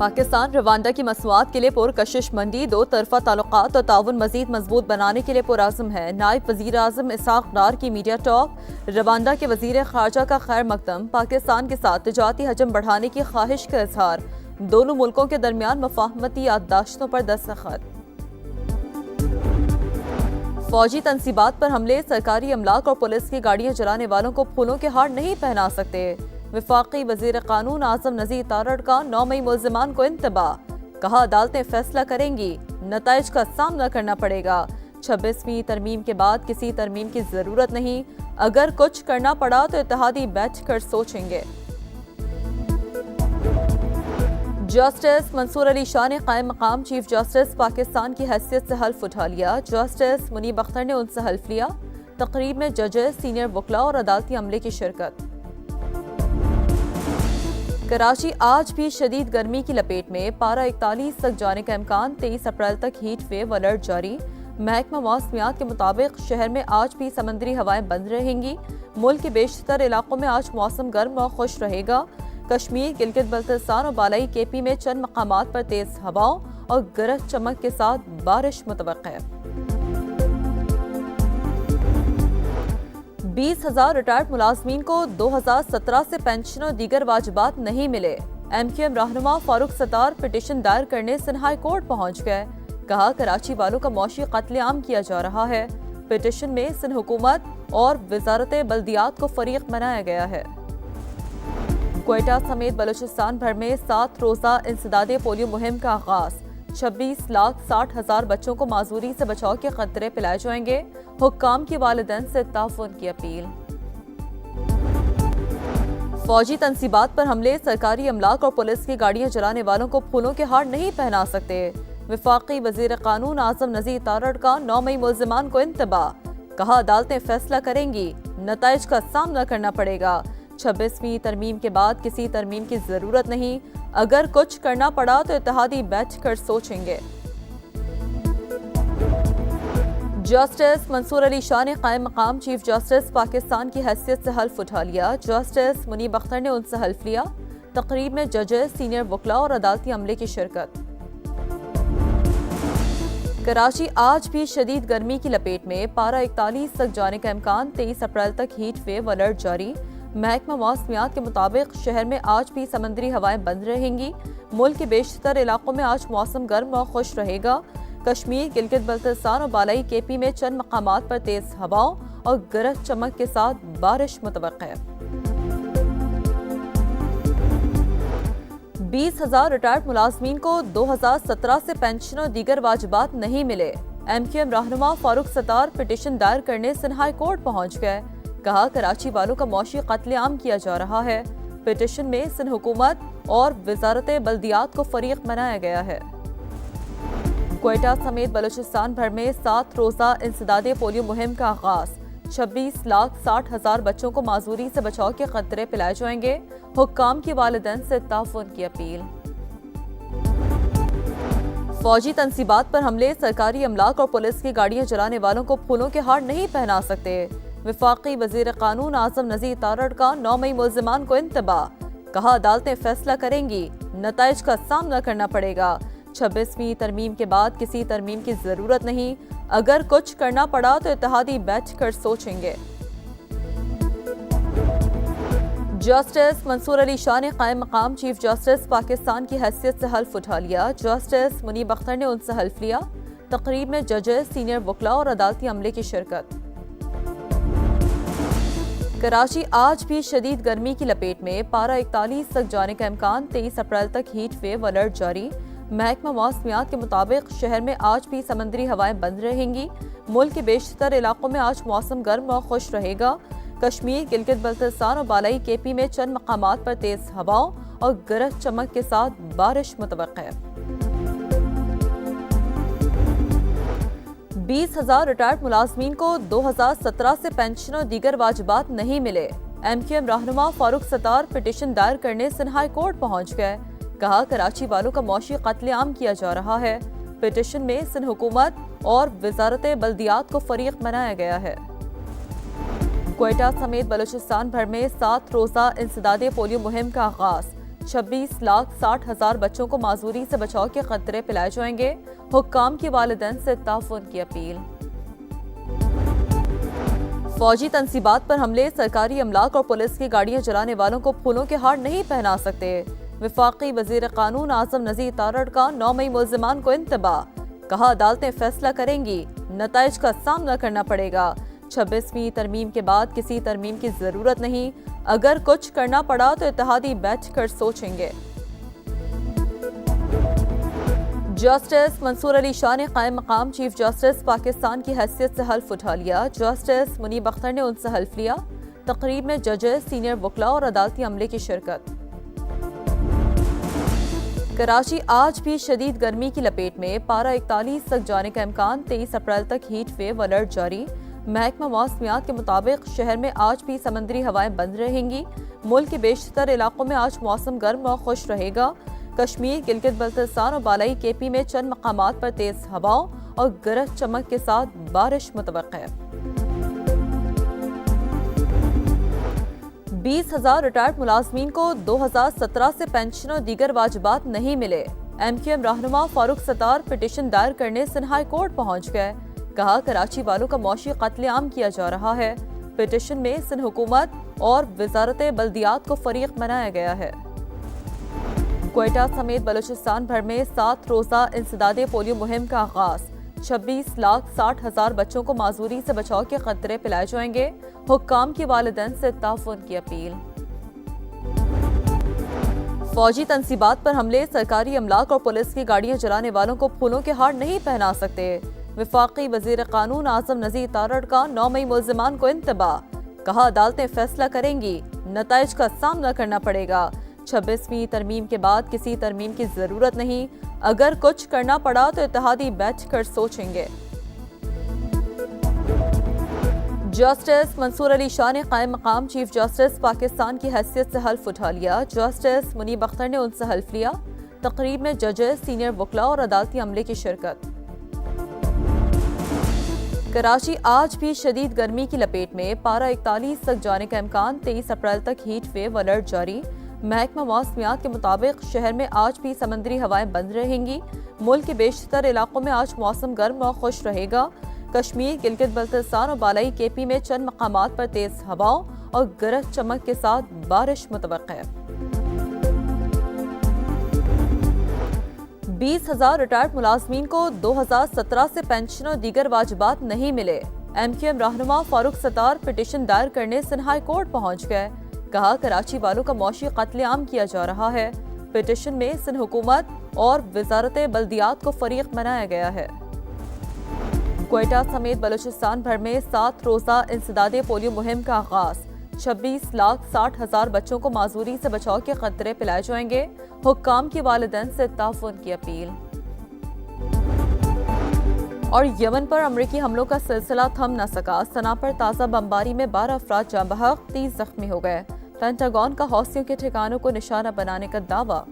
Pakistan Rwanda کی مصنوعات کے لیے پرکشش منڈی، دو طرفہ تعلقات اور تعاون مزید مضبوط بنانے کے لیے پرعزم ہے۔ نائب وزیر اعظم اسحاق ڈار کی میڈیا ٹاک۔ روانڈا کے وزیر خارجہ کا خیر مقدم۔ پاکستان کے ساتھ تجارتی حجم بڑھانے کی خواہش کا اظہار۔ دونوں ملکوں کے درمیان مفاہمتی یادداشتوں پر دستخط۔ فوجی تنصیبات پر حملے، سرکاری املاک اور پولیس کی گاڑیاں جلانے والوں کو پھولوں کے ہار نہیں پہنا سکتے۔ وفاقی وزیر قانون اعظم نذیر تارڑ کا 9 مئی ملزمان کو انتباہ۔ کہا عدالتیں فیصلہ کریں گی، نتائج کا سامنا کرنا پڑے گا۔ 26ویں ترمیم کے بعد کسی ترمیم کی ضرورت نہیں، اگر کچھ کرنا پڑا تو اتحادی بیٹھ کر سوچیں گے۔ جسٹس منصور علی شاہ نے قائم مقام چیف جسٹس پاکستان کی حیثیت سے حلف اٹھا لیا۔ جسٹس منیب اختر نے ان سے حلف لیا۔ تقریب میں ججز، سینئر وکلاء اور عدالتی عملے کی شرکت۔ کراچی آج بھی شدید گرمی کی لپیٹ میں، پارہ 41 تک جانے کا امکان۔ 23 اپریل تک ہیٹ ویو الرٹ جاری۔ محکمہ موسمیات کے مطابق شہر میں آج بھی سمندری ہوائیں بند رہیں گی۔ ملک کے بیشتر علاقوں میں آج موسم گرم اور خشک رہے گا۔ کشمیر، گلگت بلتستان اور بالائی کے پی میں چند مقامات پر تیز ہواؤں اور گرج چمک کے ساتھ بارش متوقع ہے۔ 20,000 ریٹائرڈ ملازمین کو 2017 سے پینشن اور دیگر واجبات نہیں ملے۔ ایم کیو ایم رہنما فاروق ستار پٹیشن دائر کرنے سندھ ہائی کورٹ پہنچ گئے۔ کہا کراچی والوں کا معاشی قتل عام کیا جا رہا ہے۔ پٹیشن میں سندھ حکومت اور وزارت بلدیات کو فریق بنایا گیا ہے۔ کوئٹہ سمیت بلوچستان بھر میں 7 روزہ انسداد پولیو مہم کا آغاز۔ 26,60,000 بچوں کو معذوری سے بچاؤ کے قطرے پلائے جائیں گے۔ حکام کی والدین سے تعاون کی اپیل۔ فوجی تنصیبات پر حملے، سرکاری املاک اور پولیس کی گاڑیاں جلانے والوں کو پھولوں کے ہار نہیں پہنا سکتے۔ وفاقی وزیر قانون اعظم نذیر تارڑ کا 9 مئی ملزمان کو انتباہ۔ کہا عدالتیں فیصلہ کریں گی، نتائج کا سامنا کرنا پڑے گا۔ 26ویں ترمیم کے بعد کسی ترمیم کی ضرورت نہیں، اگر کچھ کرنا پڑا تو اتحادی بیٹھ کر سوچیں گے۔ جسٹس منصور علی شاہ نے قائم مقام چیف جسٹس پاکستان کی حیثیت سے حلف اٹھا لیا۔ جسٹس منیب اختر نے ان سے حلف لیا۔ تقریب میں ججز، سینئر وکلاء اور عدالتی عملے کی شرکت۔ کراچی آج بھی شدید گرمی کی لپیٹ میں، پارہ 41 تک جانے کا امکان۔ 23 اپریل تک ہیٹ ویو الرٹ جاری۔ محکمہ موسمیات کے مطابق شہر میں آج بھی سمندری ہوائیں بند رہیں گی۔ ملک کے بیشتر علاقوں میں آج موسم گرم اور خشک رہے گا۔ کشمیر، گلگت بلتستان اور بالائی کے پی میں چند مقامات پر تیز ہواؤں اور گرج چمک کے ساتھ بارش متوقع ہے۔ 20,000 ریٹائرڈ ملازمین کو 2017 سے پینشن اور دیگر واجبات نہیں ملے۔ ایم کیو ایم رہنما فاروق ستار پٹیشن دائر کرنے سندھ ہائی کورٹ پہنچ گئے۔ کہا کراچی والوں کا معاشی قتل عام کیا جا رہا ہے۔ پٹیشن میں سندھ حکومت اور وزارت بلدیات کو فریق بنایا گیا ہے۔ کوئٹہ سمیت بلوچستان بھر میں 7 روزہ انسداد پولیو مہم کا آغاز۔ 26,60,000 بچوں کو معذوری سے بچاؤ کے قطرے پلائے جائیں گے۔ حکام کی والدین سے تعاون کی اپیل۔ فوجی تنصیبات پر حملے، سرکاری املاک اور پولیس کی گاڑیاں جلانے والوں کو پھولوں کے ہار نہیں پہنا سکتے۔ وفاقی وزیر قانون اعظم نذیر تارڑ کا 9 مئی ملزمان کو انتباہ۔ کہا عدالتیں فیصلہ کریں گی، نتائج کا سامنا کرنا پڑے گا۔ 26ویں ترمیم کے بعد کسی ترمیم کی ضرورت نہیں، اگر کچھ کرنا پڑا تو اتحادی بیٹھ کر سوچیں گے۔ جسٹس منصور علی شاہ نے قائم مقام چیف جسٹس پاکستان کی حیثیت سے حلف اٹھا لیا۔ جسٹس منیب اختر نے ان سے حلف لیا۔ تقریب میں ججز، سینئر وکلاء اور عدالتی عملے کی شرکت۔ کراچی آج بھی شدید گرمی کی لپیٹ میں، پارہ 41 تک جانے کا امکان۔ 23 اپریل تک ہیٹ ویو الرٹ جاری۔ محکمہ موسمیات کے مطابق شہر میں آج بھی سمندری ہوائیں بند رہیں گی۔ ملک کے بیشتر علاقوں میں آج موسم گرم اور خشک رہے گا۔ کشمیر، گلگت بلتستان اور بالائی کے پی میں چند مقامات پر تیز ہواؤں اور گرج چمک کے ساتھ بارش متوقع ہے۔ 20,000 ریٹائرڈ ملازمین کو 2017 سے پینشن اور دیگر واجبات نہیں ملے۔ ایم کیو ایم رہنما فاروق ستار پٹیشن دائر کرنے سندھ ہائی کورٹ پہنچ گئے۔ کہا کراچی والوں کا معاشی قتل عام کیا جا رہا ہے۔ پٹیشن میں سندھ حکومت اور وزارت بلدیات کو فریق بنایا گیا ہے۔ کوئٹہ سمیت بلوچستان بھر میں 7 روزہ انسداد پولیو مہم کا آغاز۔ 26,60,000 بچوں کو معذوری سے بچاؤ کے قطرے پلائے جائیں گے، حکام کی والدین سے تعاون کی اپیل۔ فوجی تنصیبات پر حملے، سرکاری املاک اور پولیس کی گاڑیاں جلانے والوں کو پھولوں کے ہار نہیں پہنا سکتے۔ وفاقی وزیر قانون اعظم نذیر تارڑ کا 9 مئی ملزمان کو انتباہ، کہا عدالتیں فیصلہ کریں گی، نتائج کا سامنا کرنا پڑے گا۔ 26ویں ترمیم کے بعد کسی ترمیم کی ضرورت نہیں، اگر کچھ کرنا پڑا تو اتحادی بیٹھ کر سوچیں گے۔ جسٹس منصور علی شاہ نے قائم مقام چیف جسٹس پاکستان کی حیثیت سے حلف اٹھا لیا۔ جسٹس منیب اختر نے ان سے حلف لیا۔ تقریب میں ججز، سینئر وکلاء اور عدالتی عملے کی شرکت۔ کراچی آج بھی شدید گرمی کی لپیٹ میں، پارہ 41 تک جانے کا امکان، 23 اپریل تک ہیٹ ویو الرٹ جاری۔ محکمہ موسمیات کے مطابق شہر میں آج بھی سمندری ہوائیں بند رہیں گی۔ ملک کے بیشتر علاقوں میں آج موسم گرم اور خشک رہے گا۔ کشمیر، گلگت بلتستان اور بالائی کے پی میں چند مقامات پر تیز ہواؤں اور گرج چمک کے ساتھ بارش متوقع ہے۔ 20,000 ریٹائرڈ ملازمین کو 2017 سے پینشن اور دیگر واجبات نہیں ملے۔ ایم کیو ایم رہنما فاروق ستار پٹیشن دائر کرنے سندھ ہائی کورٹ پہنچ گئے، کہا کراچی والوں کا معاشی قتل عام کیا جا رہا ہے۔ پٹیشن میں سندھ حکومت اور وزارت بلدیات کو فریق بنایا گیا ہے۔ کوئٹہ سمیت بلوچستان بھر میں 7 روزہ انسداد پولیو مہم کا آغاز۔ 26,60,000 بچوں کو معذوری سے بچاؤ کے قطرے پلائے جائیں گے، حکام کی والدین سے تعاون کی اپیل۔ فوجی تنصیبات پر حملے، سرکاری املاک اور پولیس کی گاڑیاں جلانے والوں کو پھولوں کے ہار نہیں پہنا سکتے۔ وفاقی وزیر قانون اعظم نذیر تارڑ کا 9 مئی ملزمان کو انتباہ، کہا عدالتیں فیصلہ کریں گی، نتائج کا سامنا کرنا پڑے گا۔ 26ویں ترمیم کے بعد کسی ترمیم کی ضرورت نہیں، اگر کچھ کرنا پڑا تو اتحادی بیٹھ کر سوچیں گے۔ جسٹس منصور علی شاہ نے قائم مقام چیف جسٹس پاکستان کی حیثیت سے حلف اٹھا لیا۔ جسٹس منیب اختر نے ان سے حلف لیا۔ تقریب میں ججز، سینئر وکلاء اور عدالتی عملے کی شرکت۔ کراچی آج بھی شدید گرمی کی لپیٹ میں، پارہ 41 تک جانے کا امکان، 23 اپریل تک ہیٹ ویو الرٹ جاری۔ محکمہ موسمیات کے مطابق شہر میں آج بھی سمندری ہوائیں بند رہیں گی۔ ملک کے بیشتر علاقوں میں آج موسم گرم اور خشک رہے گا۔ کشمیر، گلگت بلتستان اور بالائی کے پی میں چند مقامات پر تیز ہواؤں اور گرج چمک کے ساتھ بارش متوقع ہے۔ 20,000 ریٹائرڈ ملازمین کو 2017 سے پینشن اور دیگر واجبات نہیں ملے۔ ایم کیو ایم رہنما فاروق ستار پٹیشن دائر کرنے سندھ ہائی کورٹ پہنچ گئے، کہا کراچی والوں کا معاشی قتل عام کیا جا رہا ہے۔ پٹیشن میں سندھ حکومت اور وزارت بلدیات کو فریق بنایا گیا ہے۔ کوئٹہ سمیت بلوچستان بھر میں 7 روزہ انسداد پولیو مہم کا آغاز۔ 26,60,000 بچوں کو معذوری سے بچاؤ کے قطرے پلائے جائیں گے، حکام کی والدین سے تعاون کی اپیل۔ اور یمن پر امریکی حملوں کا سلسلہ تھم نہ سکا، صنعاء پر تازہ بمباری میں 12 افراد جاں بحق، 30 زخمی ہو گئے۔ پینٹاگون کا حوثیوں کے ٹھکانوں کو نشانہ بنانے کا دعویٰ۔